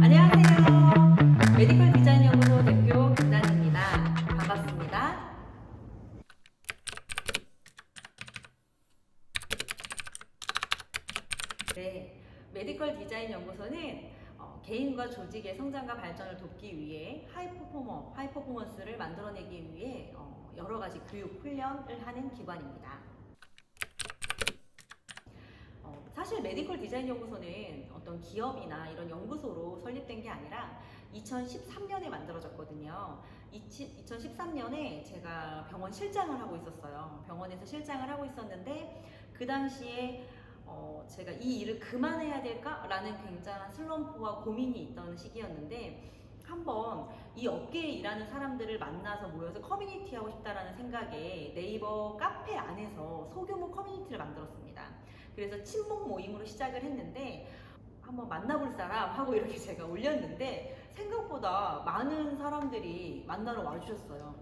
안녕하세요. 메디컬 디자인 연구소 대표 김단입니다. 반갑습니다. 네, 메디컬 디자인 연구소는 개인과 조직의 성장과 발전을 돕기 위해 하이 퍼포먼스를 만들어내기 위해 여러 가지 교육, 훈련을 하는 기관입니다. 사실 메디컬 디자인 연구소는 어떤 기업이나 이런 연구소로 설립된 게 아니라 2013년에 만들어졌거든요. 2013년에 제가 병원 실장을 하고 있었어요. 병원에서 실장을 하고 있었는데 그 당시에 제가 이 일을 그만해야 될까라는 굉장한 슬럼프와 고민이 있던 시기였는데 한번 이 업계에 일하는 사람들을 만나서 모여서 커뮤니티 하고 싶다라는 생각에 네이버 카페 안에서 소규모 커뮤니티를 만들었습니다. 그래서 친목 모임으로 시작을 했는데 한번 만나볼 사람 하고 이렇게 제가 올렸는데 생각보다 많은 사람들이 만나러 와주셨어요.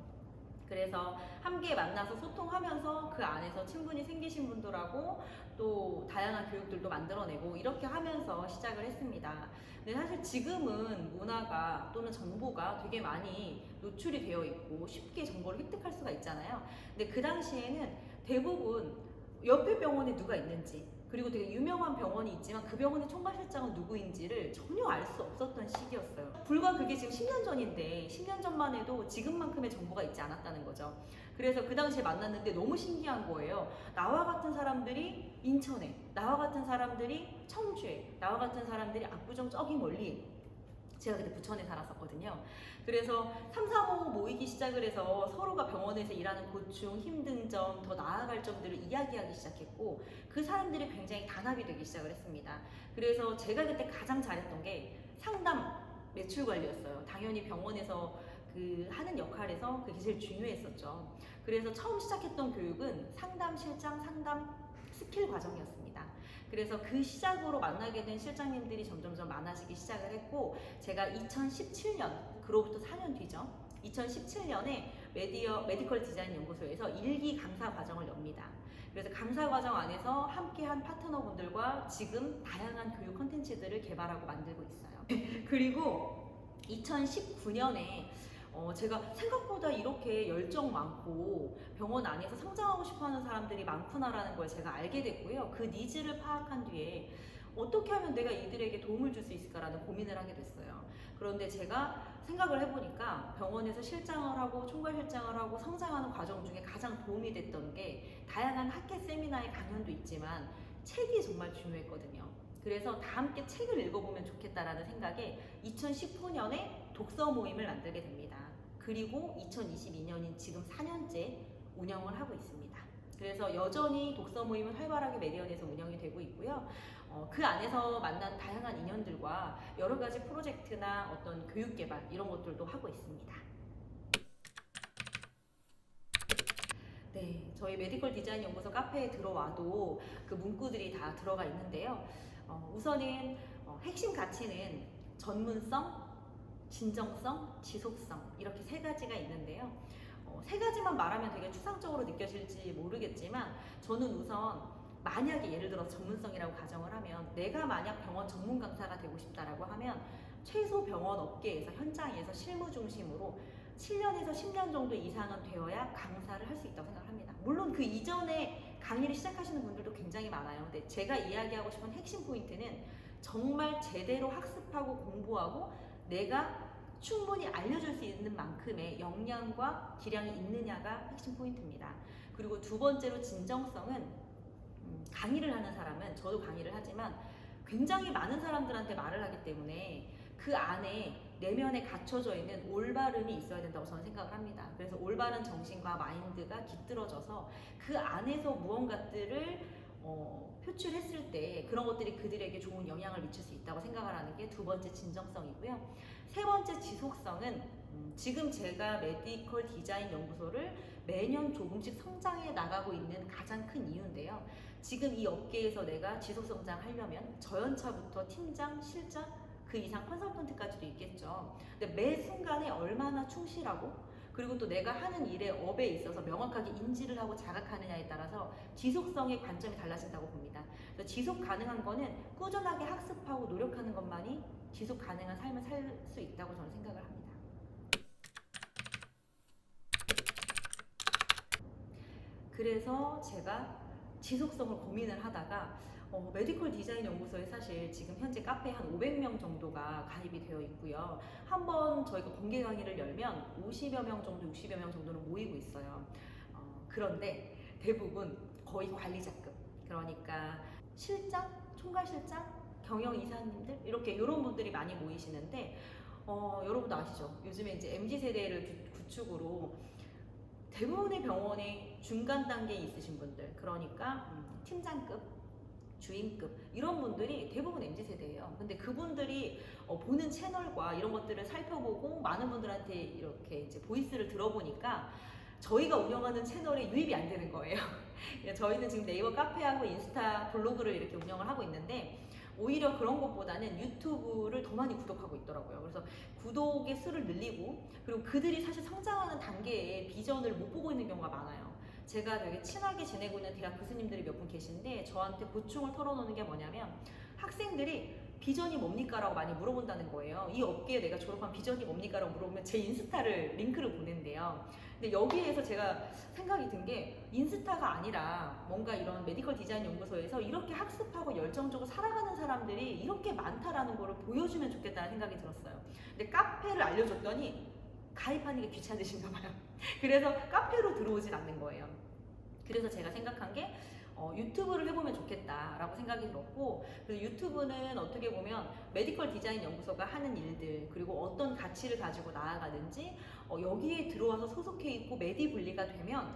그래서 함께 만나서 소통하면서 그 안에서 친분이 생기신 분들하고 또 다양한 교육들도 만들어내고 이렇게 하면서 시작을 했습니다. 근데 사실 지금은 문화가 또는 정보가 되게 많이 노출이 되어 있고 쉽게 정보를 획득할 수가 있잖아요. 근데 그 당시에는 대부분 옆에 병원에 누가 있는지 그리고 되게 유명한 병원이 있지만 그 병원의 총괄실장은 누구인지를 전혀 알 수 없었던 시기였어요. 불과 그게 지금 10년 전인데 10년 전만 해도 지금만큼의 정보가 있지 않았다는 거죠. 그래서 그 당시에 만났는데 너무 신기한 거예요. 나와 같은 사람들이 인천에, 나와 같은 사람들이 청주에, 나와 같은 사람들이 압구정 저기 멀리, 제가 그때 부천에 살았었거든요. 그래서 3, 4, 5 모이기 시작을 해서 서로가 병원에서 일하는 고충, 힘든 점, 더 나아갈 점들을 이야기하기 시작했고 그 사람들이 굉장히 단합이 되기 시작을 했습니다. 그래서 제가 그때 가장 잘했던 게 상담 매출 관리였어요. 당연히 병원에서 그 하는 역할에서 그게 제일 중요했었죠. 그래서 처음 시작했던 교육은 상담 실장 상담 스킬 과정이었습니다. 그래서 그 시작으로 만나게 된 실장님들이 점점점 많아지기 시작을 했고 제가 2017년, 그로부터 4년 뒤죠. 2017년에 메디컬 디자인 연구소에서 1기 강사 과정을 엽니다. 그래서 강사 과정 안에서 함께한 파트너분들과 지금 다양한 교육 콘텐츠들을 개발하고 만들고 있어요. 그리고 2019년에 제가 생각보다 이렇게 열정 많고 병원 안에서 성장하고 싶어하는 사람들이 많구나라는 걸 제가 알게 됐고요. 그 니즈를 파악한 뒤에 어떻게 하면 내가 이들에게 도움을 줄 수 있을까라는 고민을 하게 됐어요. 그런데 제가 생각을 해보니까 병원에서 실장을 하고 총괄실장을 하고 성장하는 과정 중에 가장 도움이 됐던 게 다양한 학회 세미나의 강연도 있지만 책이 정말 중요했거든요. 그래서 다 함께 책을 읽어보면 좋겠다라는 생각에 2019년에 독서 모임을 만들게 됩니다. 그리고 2022년인 지금 4년째 운영을 하고 있습니다. 그래서 여전히 독서 모임은 활발하게 메디언에서 운영이 되고 있고요. 그 안에서 만난 다양한 인연들과 여러 가지 프로젝트나 어떤 교육 개발 이런 것들도 하고 있습니다. 네, 저희 메디컬 디자인 연구소 카페에 들어와도 그 문구들이 다 들어가 있는데요. 우선은 핵심 가치는 전문성, 진정성, 지속성 이렇게 세 가지가 있는데요. 세 가지만 말하면 되게 추상적으로 느껴질지 모르겠지만 저는 우선 만약에 예를 들어 전문성이라고 가정을 하면 내가 만약 병원 전문 강사가 되고 싶다라고 하면 최소 병원 업계에서 현장에서 실무 중심으로 7년에서 10년 정도 이상은 되어야 강사를 할 수 있다고 생각합니다. 물론 그 이전에 강의를 시작하시는 분들도 굉장히 많아요. 근데 제가 이야기하고 싶은 핵심 포인트는 정말 제대로 학습하고 공부하고 내가 충분히 알려줄 수 있는 만큼의 역량과 기량이 있느냐가 핵심 포인트입니다. 그리고 두 번째로 진정성은 강의를 하는 사람은 저도 강의를 하지만 굉장히 많은 사람들한테 말을 하기 때문에 그 안에 내면에 갖춰져 있는 올바름이 있어야 된다고 저는 생각을 합니다. 그래서 올바른 정신과 마인드가 깃들어져서 그 안에서 무언가들을 표출했을 때 그런 것들이 그들에게 좋은 영향을 미칠 수 있다고 생각을 하는 게 두 번째 진정성이고요. 세 번째 지속성은 지금 제가 메디컬 디자인 연구소를 매년 조금씩 성장해 나가고 있는 가장 큰 이유인데요. 지금 이 업계에서 내가 지속 성장하려면 저연차부터 팀장, 실장, 그 이상 컨설턴트까지도 있겠죠. 근데 매 순간에 얼마나 충실하고 그리고 또 내가 하는 일의 업에 있어서 명확하게 인지를 하고 자각하느냐에 따라서 지속성의 관점이 달라진다고 봅니다. 그래서 지속 가능한 거는 꾸준하게 학습하고 노력하는 것만이 지속 가능한 삶을 살 수 있다고 저는 생각을 합니다. 그래서 제가 지속성을 고민을 하다가 메디컬 디자인 연구소에 사실 지금 현재 카페에 한 500명 정도가 가입이 되어 있고요. 한번 저희가 공개 강의를 열면 50여 명 정도, 60여 명 정도는 모이고 있어요. 그런데 대부분 거의 관리자급, 그러니까 실장, 총괄실장, 경영이사님들 이렇게 이런 분들이 많이 모이시는데 여러분도 아시죠? 요즘에 이제 MZ세대를 구축으로 대부분의 병원에 중간 단계에 있으신 분들, 그러니까 팀장급, 주임급 이런 분들이 대부분 MZ세대예요. 근데 그분들이 보는 채널과 이런 것들을 살펴보고 많은 분들한테 이렇게 이제 보이스를 들어보니까 저희가 운영하는 채널에 유입이 안 되는 거예요. 저희는 지금 네이버 카페하고 인스타 블로그를 이렇게 운영을 하고 있는데 오히려 그런 것보다는 유튜브를 더 많이 구독하고 있더라고요. 그래서 구독의 수를 늘리고, 그리고 그들이 사실 성장하는 단계에 비전을 못 보고 있는 경우가 많아요. 제가 되게 친하게 지내고 있는 대학 교수님들이 몇 분 계신데 저한테 고충을 털어놓는 게 뭐냐면 학생들이 비전이 뭡니까? 라고 많이 물어본다는 거예요. 이 업계에 내가 졸업한 비전이 뭡니까? 라고 물어보면 제 인스타를 링크를 보낸대요. 근데 여기에서 제가 생각이 든 게 인스타가 아니라 뭔가 이런 메디컬 디자인 연구소에서 이렇게 학습하고 열정적으로 살아가는 사람들이 이렇게 많다라는 거를 보여주면 좋겠다는 생각이 들었어요. 근데 카페를 알려줬더니 가입하는 게 귀찮으신가 봐요. 그래서 카페로 들어오진 않는 거예요. 그래서 제가 생각한 게 유튜브를 해보면 좋겠다라고 생각이 들었고, 그래서 유튜브는 어떻게 보면 메디컬 디자인 연구소가 하는 일들, 그리고 어떤 가치를 가지고 나아가는지 여기에 들어와서 소속해 있고 메디블리가 되면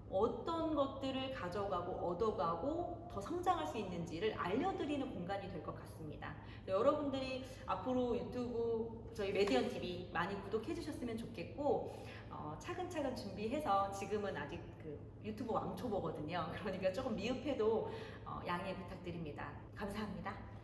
어떤 것들을 가져가고 얻어가고 더 성장할 수 있는지를 알려드리는 공간이 될 것 같습니다. 여러분들이 앞으로 유튜브 저희 메디언 TV 많이 구독해 주셨으면 좋겠고, 차근차근 준비해서 지금은 아직 그 유튜브 왕초보거든요. 그러니까 조금 미흡해도 양해 부탁드립니다. 감사합니다.